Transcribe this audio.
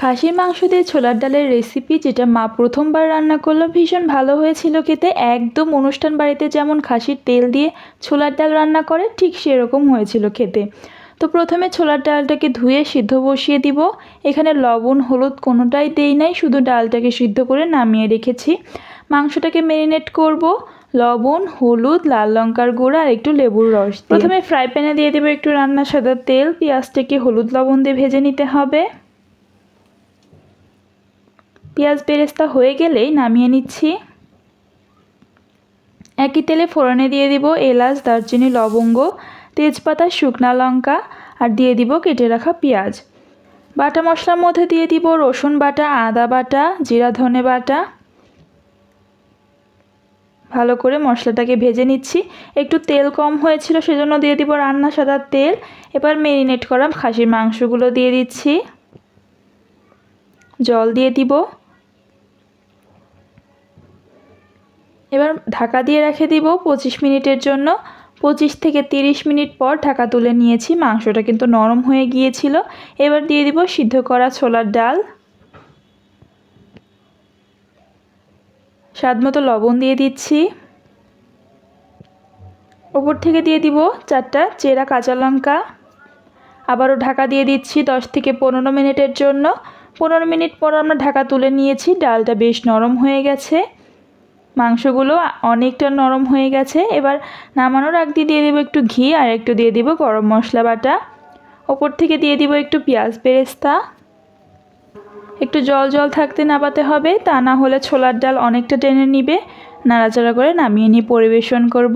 খাসির মাংস দিয়ে ছোলার ডালের রেসিপি, যেটা মা প্রথমবার রান্না করলো, ভীষণ ভালো হয়েছিল খেতে। একদম অনুষ্ঠান বাড়িতে যেমন খাসির তেল দিয়ে ছোলার ডাল রান্না করে ঠিক সেরকম হয়েছিল খেতে। তো প্রথমে ছোলার ডালটাকে ধুয়ে সিদ্ধ বসিয়ে দিব। এখানে লবণ হলুদ কোনোটাই দেই নাই, শুধু ডালটাকে সিদ্ধ করে নামিয়ে রেখেছি। মাংসটাকে ম্যারিনেট করব লবণ হলুদ লাল লঙ্কার গুঁড়া আর একটু লেবুর রস দিয়ে। প্রথমে ফ্রাই প্যানে দিয়ে দেবো একটু রান্না সাদা তেল। পেঁয়াজটাকে হলুদ লবণ দিয়ে ভেজে নিতে হবে। পেঁয়াজ বেরেস্তা হয়ে গেলেই নামিয়ে নিচ্ছি। একই তেলে ফোড়নে দিয়ে দিব এলাচ দারচিনি লবঙ্গ তেজপাতা শুকনা লঙ্কা আর দিয়ে দিব কেটে রাখা পেঁয়াজ। বাটা মশলার মধ্যে দিয়ে দিব রসুন বাটা আদা বাটা জিরা ধনে বাটা। ভালো করে মশলাটাকে ভেজে নিচ্ছি। একটু তেল কম হয়েছিল সেজন্য দিয়ে দিব রান্না সাদা তেল। এবার ম্যারিনেট করা খাসির মাংসগুলো দিয়ে দিচ্ছি। জল দিয়ে দিব। এবার ঢাকা দিয়ে রেখে দিব 25 মিনিটের জন্য। 25 থেকে 30 মিনিট পর ঢাকা তুলে নিয়েছি। মাংসটা কিন্তু নরম হয়ে গিয়েছিল। এবার দিয়ে দিব সিদ্ধ করা ছোলার ডাল। স্বাদমতো লবণ দিয়ে দিচ্ছি। উপর থেকে দিয়ে দিব 4টা চেরা কাঁচা লঙ্কা। আবারও ঢাকা দিয়ে দিচ্ছি 10 থেকে 15 মিনিটের জন্য। 15 মিনিট পর আমরা ঢাকা তুলে নিয়েছি। ডালটা বেশ নরম হয়ে গেছে, মাংসগুলো অনেকটা নরম হয়ে গেছে। এবার নামানোর আগ দিয়ে দেবো একটু ঘি আর একটু দিয়ে দিব গরম মশলা বাটা। ওপর থেকে দিয়ে দিব একটু পেঁয়াজ বেরেস্তা। একটু জল জল থাকতে নামাতে হবে, তা না হলে ছোলার ডাল অনেকটা টেনে নিবে। নাড়াচাড়া করে নামিয়ে নিয়ে পরিবেশন করব।